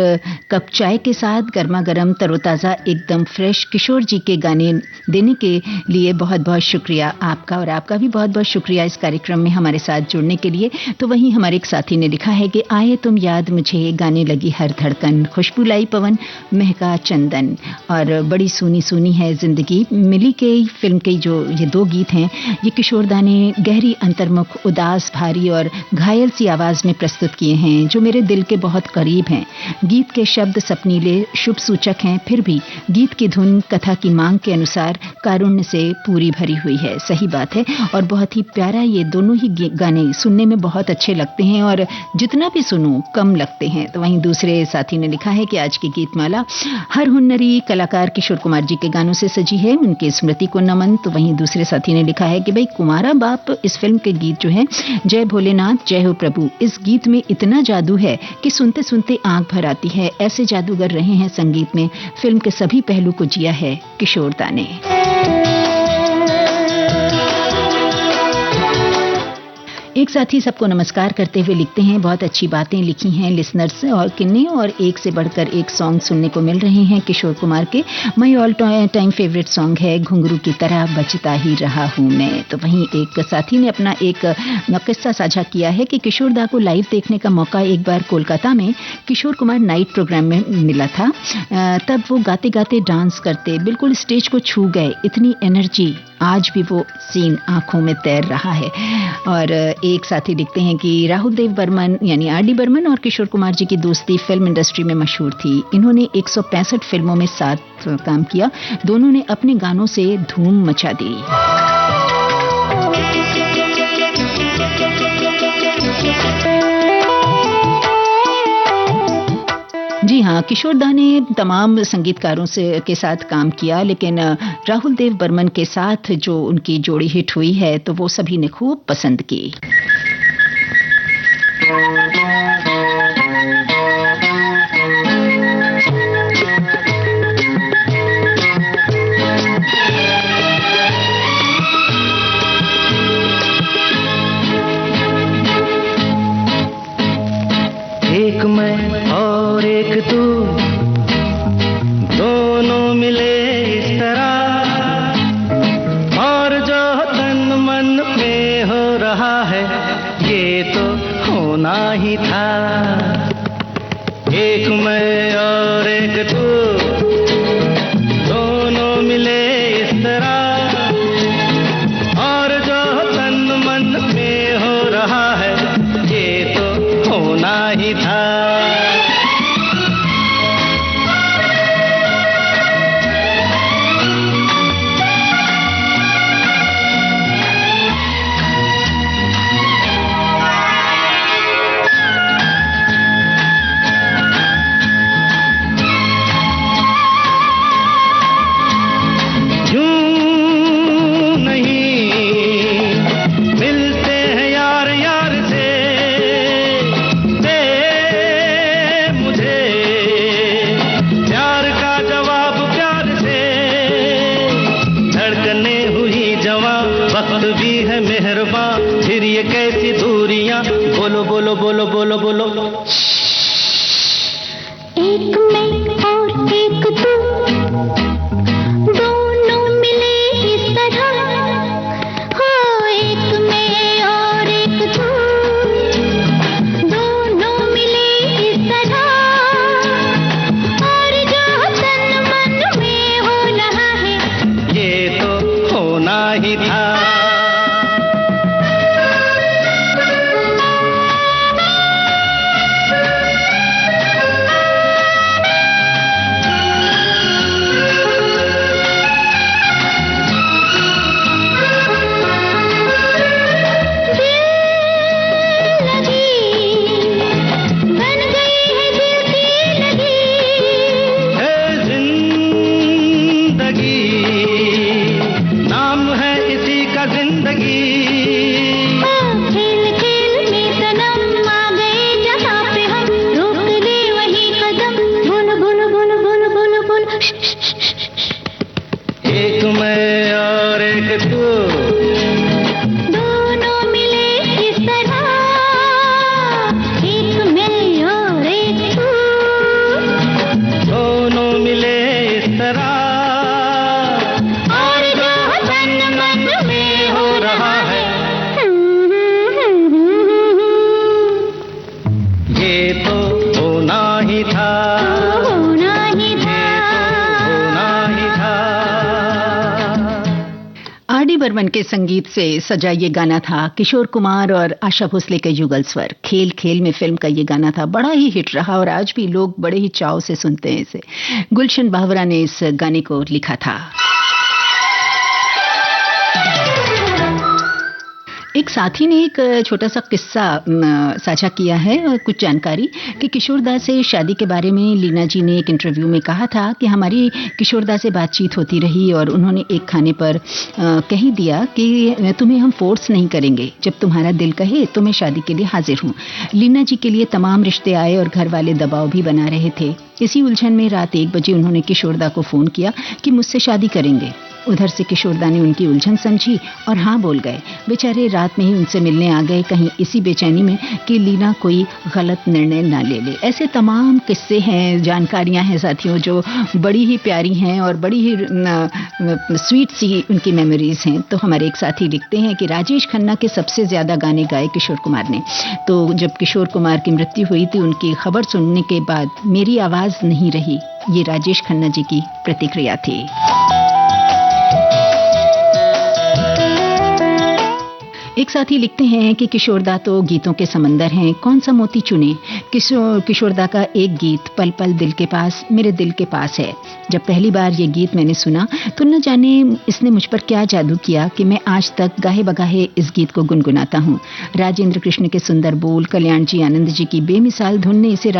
कप चाय के साथ गर्मा गर्म तरोताज़ा एकदम फ्रेश किशोर जी के गाने देने के लिए बहुत बहुत शुक्रिया आपका, और आपका भी बहुत बहुत शुक्रिया इस कार्यक्रम में हमारे साथ जुड़ने के लिए। तो वहीं हमारे एक साथी ने लिखा है कि आए तुम याद मुझे, गाने लगी हर धड़कन, खुशबू लाई पवन, महका चंदन, और बड़ी सूनी सूनी है जिंदगी। मिली के फिल्म के जो ये दो गीत हैं, ये किशोर दा ने गहरी अंतर्मुख, उदास, भारी और घायल सी आवाज में प्रस्तुत किए हैं, जो मेरे दिल के बहुत करीब हैं। गीत के शब्द सपनीले, शुभ सूचक हैं, फिर भी गीत की धुन कथा की मांग के अनुसार कारुण्य से पूरी भरी हुई है। सही बात है, और बहुत ही प्यारा, ये दोनों ही गाने सुनने में बहुत अच्छे लगते हैं और जितना भी सुनो कम लगते हैं। तो वहीं दूसरे साथी ने लिखा है कि आज की गीतमाला हर हुन्नरी कलाकार किशोर कुमार जी के गानों से सजी है, उनकी स्मृति को नमन। तो वहीं दूसरे साथी ने लिखा है कि भाई कुमारा बाप इस फिल्म के गीत जो है, जय भोलेनाथ जय हो प्रभु, इस गीत में इतना जादू है कि सुनते सुनते आंख भर आती है। ऐसे जादूगर रहे हैं संगीत में, फिल्म के सभी पहलू को जिया है किशोर दा ने। एक साथी सबको नमस्कार करते हुए लिखते हैं, बहुत अच्छी बातें लिखी हैं लिसनर्स और किन्ने, और एक से बढ़कर एक सॉन्ग सुनने को मिल रहे हैं किशोर कुमार के। My all time favourite song है घुंघरू की तरह बजता ही रहा हूं मैं। तो वहीं एक साथी ने अपना एक किस्सा साझा किया है कि किशोर दा को लाइव देखने का मौका एक बार कोलकाता में किशोर कुमार नाइट प्रोग्राम में मिला था। तब वो गाते गाते डांस करते बिल्कुल स्टेज को छू गए, इतनी एनर्जी, आज भी वो सीन आंखों में तैर रहा है। और एक साथी लिखते हैं कि राहुल देव बर्मन यानी आर.डी. बर्मन और किशोर कुमार जी की दोस्ती फिल्म इंडस्ट्री में मशहूर थी। इन्होंने 165 फिल्मों में साथ काम किया। दोनों ने अपने गानों से धूम मचा दी। जी हाँ, किशोर दा ने तमाम संगीतकारों के साथ काम किया, लेकिन राहुल देव बर्मन के साथ जो उनकी जोड़ी हिट हुई है तो वो सभी ने खूब पसंद की। एक मैं और एक तू, दोनों मिले इस तरह, और जो तन मन में हो रहा है ये तो होना ही था। एक मैं और एक तू, दोनों मिले इस तरह, और जो तन मन में हो रहा है ये तो होना ही था। बोलो बोलो बोलो बोलो बोलो। एक मैं और एक तू, दोनों मिले इस तरह, हो एक मैं और एक तू, दोनों मिले बर्मन के संगीत से सजा ये गाना था किशोर कुमार और आशा भोसले के युगल स्वर। खेल खेल में फिल्म का ये गाना था, बड़ा ही हिट रहा और आज भी लोग बड़े ही चाव से सुनते हैं इसे। गुलशन बावरा ने इस गाने को लिखा था। एक साथी ने एक छोटा सा किस्सा साझा किया है और कुछ जानकारी कि किशोरदा से शादी के बारे में लीना जी ने एक इंटरव्यू में कहा था कि हमारी किशोरदा से बातचीत होती रही और उन्होंने एक खाने पर कह दिया कि तुम्हें हम फोर्स नहीं करेंगे, जब तुम्हारा दिल कहे तो मैं शादी के लिए हाजिर हूँ। लीना जी के लिए तमाम रिश्ते आए और घर वाले दबाव भी बना रहे थे। इसी उलझन में रात 1 बजे उन्होंने किशोरदा को फोन किया कि मुझसे शादी करेंगे। उधर से किशोरदा ने उनकी उलझन समझी और हाँ बोल गए। बेचारे रात में ही उनसे मिलने आ गए, कहीं इसी बेचैनी में कि लीना कोई गलत निर्णय ना ले ले। ऐसे तमाम किस्से हैं, जानकारियां हैं साथियों, जो बड़ी ही प्यारी हैं और बड़ी ही स्वीट सी उनकी मेमोरीज हैं। तो हमारे एक साथी लिखते हैं कि राजेश खन्ना के सबसे ज्यादा गाने गाए किशोर कुमार ने। तो जब किशोर कुमार की मृत्यु हुई थी, उनकी खबर सुनने के बाद मेरी आवाज नहीं रही, ये राजेश खन्ना जी की प्रतिक्रिया थी। एक साथी लिखते हैं कि किशोरदा तो गीतों के समंदर हैं, कौन सा मोती चुने। किशोरदा का एक गीत पल पल दिल के पास मेरे दिल के पास है। जब पहली बार ये गीत मैंने सुना तो न जाने इसने मुझ पर क्या जादू किया कि मैं आज तक गाहे बगाहे इस गीत को गुनगुनाता हूँ। राजेंद्र कृष्ण के सुंदर बोल, कल्याण जी आनंद जी की बेमिसाल धुन ने इसे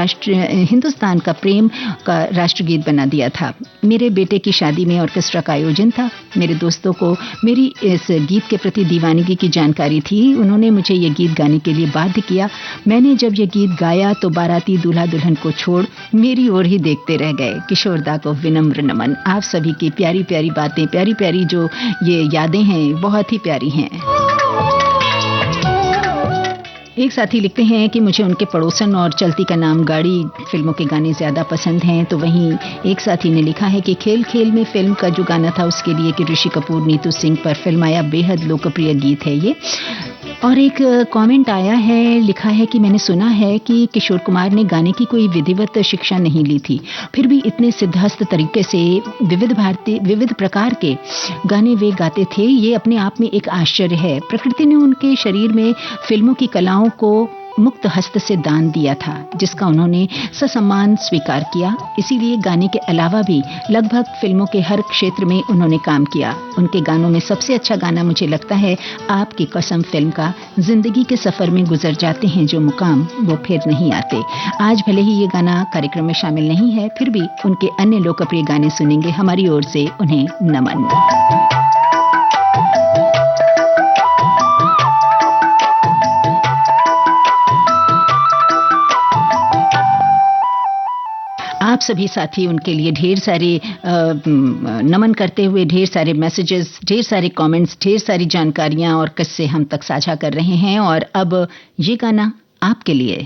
हिंदुस्तान का प्रेम का राष्ट्रगीत बना दिया था। मेरे बेटे की शादी में ऑर्केस्ट्रा का आयोजन था। मेरे दोस्तों को मेरी इस गीत के प्रति दीवानगी की जानकारी थी। उन्होंने मुझे ये गीत गाने के लिए बाध्य किया। मैंने जब ये गीत गाया तो बाराती दूल्हा दुल्हन को छोड़ मेरी ओर ही देखते रह गए। किशोरदा को विनम्र नमन। आप सभी की प्यारी प्यारी बातें, प्यारी प्यारी जो ये यादें हैं, बहुत ही प्यारी हैं। एक साथी लिखते हैं कि मुझे उनके पड़ोसन और चलती का नाम गाड़ी फिल्मों के गाने ज़्यादा पसंद हैं। तो वहीं एक साथी ने लिखा है कि खेल खेल में फिल्म का जो गाना था उसके लिए कि ऋषि कपूर नीतू सिंह पर फिल्म आया, बेहद लोकप्रिय गीत है ये। और एक कमेंट आया है, लिखा है कि मैंने सुना है कि किशोर कुमार ने गाने की कोई विधिवत शिक्षा नहीं ली थी, फिर भी इतने सिद्धहस्त तरीके से विविध प्रकार के गाने वे गाते थे। ये अपने आप में एक आश्चर्य है। प्रकृति ने उनके शरीर में फिल्मों की कलाओं को मुक्त हस्त से दान दिया था, जिसका उन्होंने ससम्मान स्वीकार किया। इसीलिए गाने के अलावा भी लगभग फिल्मों के हर क्षेत्र में उन्होंने काम किया। उनके गानों में सबसे अच्छा गाना मुझे लगता है आपकी कसम फिल्म का। जिंदगी के सफर में गुजर जाते हैं जो मुकाम वो फिर नहीं आते। आज भले ही ये गाना कार्यक्रम में शामिल नहीं है, फिर भी उनके अन्य लोकप्रिय गाने सुनेंगे। हमारी ओर से उन्हें नमन। आप सभी साथी उनके लिए ढेर सारे नमन करते हुए ढेर सारे मैसेजेस, ढेर सारे कमेंट्स, ढेर सारी जानकारियां और किस्से हम तक साझा कर रहे हैं। और अब ये गाना आपके लिए।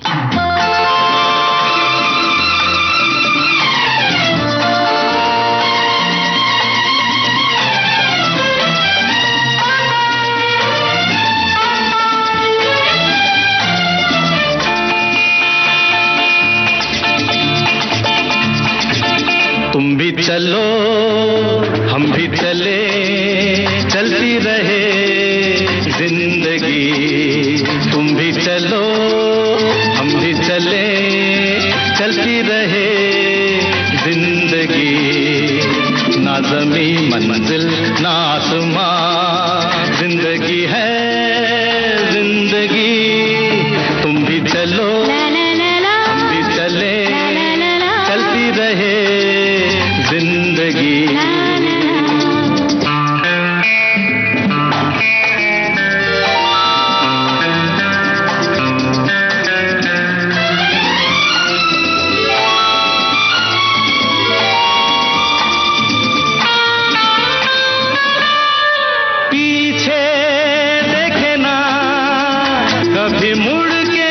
तुम भी चलो हम भी चले, चलती रहे जिंदगी। तुम भी चलो हम भी चले, चलती रहे जिंदगी। ना ज़मीं मंजिल ना आसमां, जिंदगी है जिंदगी। तुम भी चलो हम भी चले, चलती रहे जिंदगी। पीछे देखे ना कभी मुड़ के,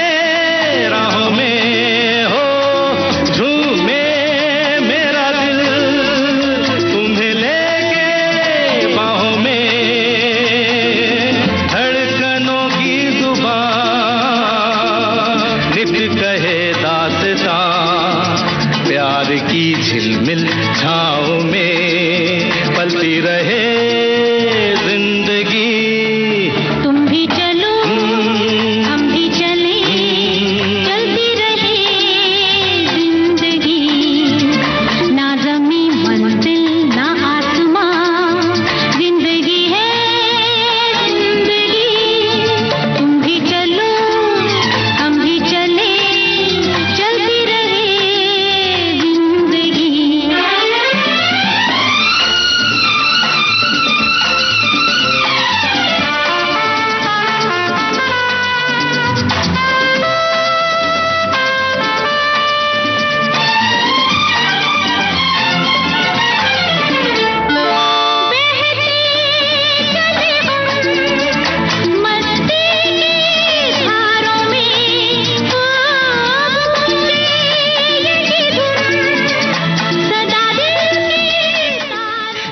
राहों में हो झूमे मेरा दिल, तुम्हें लेके बाहों में। धड़कनों की जुबान नित कहे दास्तां, प्यार की झिलमिल छाँव में पलती रहे जिंदगी।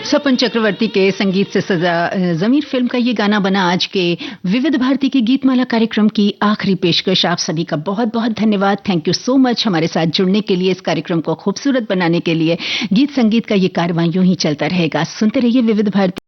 स्वपन चक्रवर्ती के संगीत से सजा जमीर फिल्म का ये गाना बना आज के विविध भारती की गीतमाला कार्यक्रम की आखिरी पेशकश। आप सभी का बहुत बहुत धन्यवाद। थैंक यू सो मच हमारे साथ जुड़ने के लिए, इस कार्यक्रम को खूबसूरत बनाने के लिए। गीत संगीत का ये कारवां यूं ही चलता रहेगा। सुनते रहिए विविध भारती।